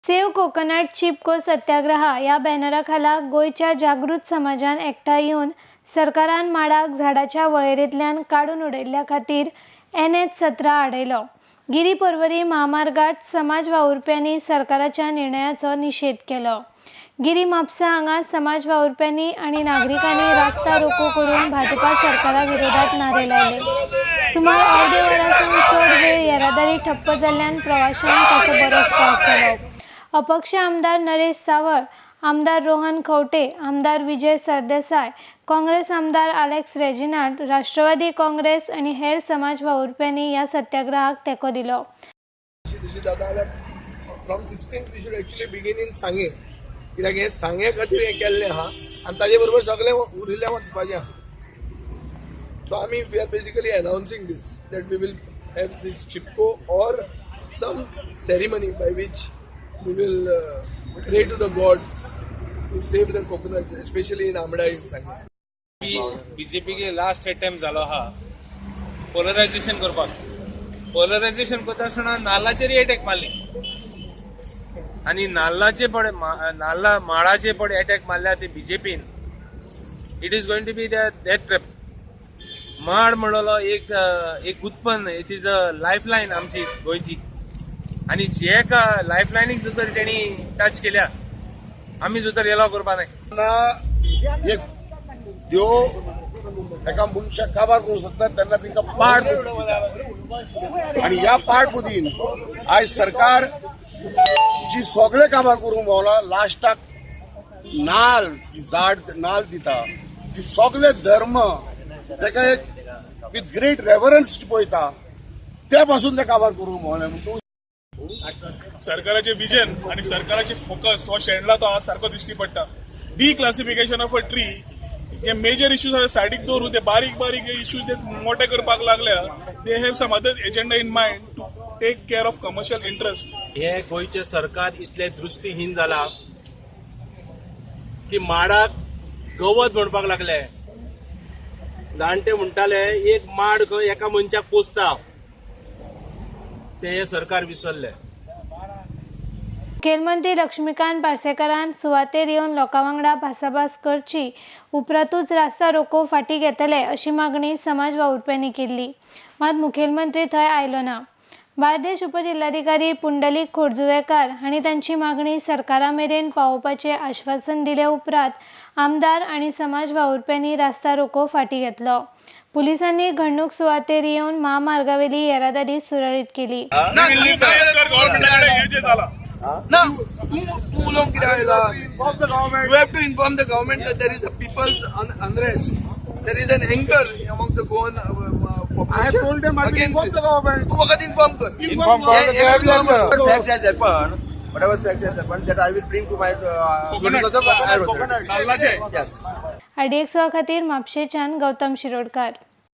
Save coconut चिपको सत्याग्रह या बॅनराखाला गोयच्या जागृत समाजान एकठांय येवन सरकारान माडाक झाडाच्या वळेरेंतल्यान काडून उडयल्ल्या खातीर NH-17 आडयलो। गिरी पर्वरी महामार्गात समाज वावुरप्यांनी सरकाराच्या निर्णयाचो निषेध केलो। गिरी म्हापसा हांगा समाज वावुरप्यांनी आनी नागरिकांनी रास्ता रोको करून भाजपा सरकारा विरोधात नारे लायले। सुमार अर्दे वरांसून चड वेळ येरादारी ठप्प जाल्ल्यान प्रवाशांक ताचो बरोच त्रास जालो। अपक्ष आमदार नरेश सावळ, आमदार रोहन खंवटे, आमदार विजय सरदेसाय, काँग्रेस आमदार अलेक्स रेजिनाल्ड, राष्ट्रवादी काँग्रेस आनी हेर समाज वावुरप्यांनी ह्या सत्याग्रहाक तेंको दिलो। From 16th we should actually begin in सांगे, कित्याक हे सांगे खातीर हे केल्लें आहा आनी ताजे बरोबर सगळे उरिल्ले वचपाचें आहा। सो आमी we are basically announcing this that we will have this Chipko और some ceremony by which we will pray to the gods to save the coconut, especially in Amda in Sangha. BJP K last attempt जालो हा polarisation करपाक। Polarisation करता आसतना नाल्लाचेर attack मारली आनी नाल्लाचे पडे नाल्ला माडाचे पडे अटॅक मारल्या ते बीजेपीन। It is going to be that trap. माड म्हणलो एक उत्पन्न, इट इज अ लायफलायन आमची गोयची आणि जे एका लायफलायनीक जर तेणी टच केल्या आम्ही जर येलो करपा नाही। एक जो एका मनशाक काबार करूंक सोदता तेन्ना तांकां पाड आनी ह्या पाडबुदीन आयज सरकार जी सगळे काबार करूंक पावला, लास्टाक नाल जी झाड नाल दिता, जी सगळे धर्म ताका एक विथ ग्रेट रेवरन्स पळयता, त्या पासून ते काबार करूंक पावले। सरकाराचे विजन आणि सरकाराचे फोकस हो शेणला तो आज सारको दिश्टी पडटा। डिक्लासिफिकेशन ऑफ अ ट्री, जे मेजर इश्यूज आसा सायडीक दवरून ते बारीक बारीक इश्यूज ते मोठे करपाक लागल्या। They have some other agenda in mind to take care of commercial interest. हे गोयचे सरकार इतले दृष्टीहीन जाला की माडाक गवत म्हणपाक लागले। जाणटे म्हणटाले एक माड खंय एका मनशाक पोसता, ते हे सरकार विसरले। मुखेलमंत्री लक्ष्मीकांत पार्सेकरान सुवातेर येवन लोकां वांगडा भासाभास करची उपरांतूच रास्ता रोको फाटीं घेतले अशी मागणी समाज वावुरप्यांनी केल्ली, मात मुखेलमंत्री थंय आयलो ना। बार्देश उपजिल्हाधिकारी पुंडलीक खोडजुवेकार हांणी तांची मागणी सरकारा मेरेन पावोवपाचें आश्वासन दिले उपरांत आमदार आनी समाज वावुरप्यांनी रास्ता रोको फाटीं घेतलो। पुलिसांनी घडणूक सुवातेर येवन महामार्गावेली येरादारी सुरळीत केली। No, too long you have to inform the government that there is a people's unrest. There is an anger among the Goan population. I have told them I will inform the government. तू वगत inform कर. Inform Facts has happened. Whatever facts has happened that I will bring to my coconut. Yes. RDX खातीर म्हापशेच्यान गौतम शिरोडकार।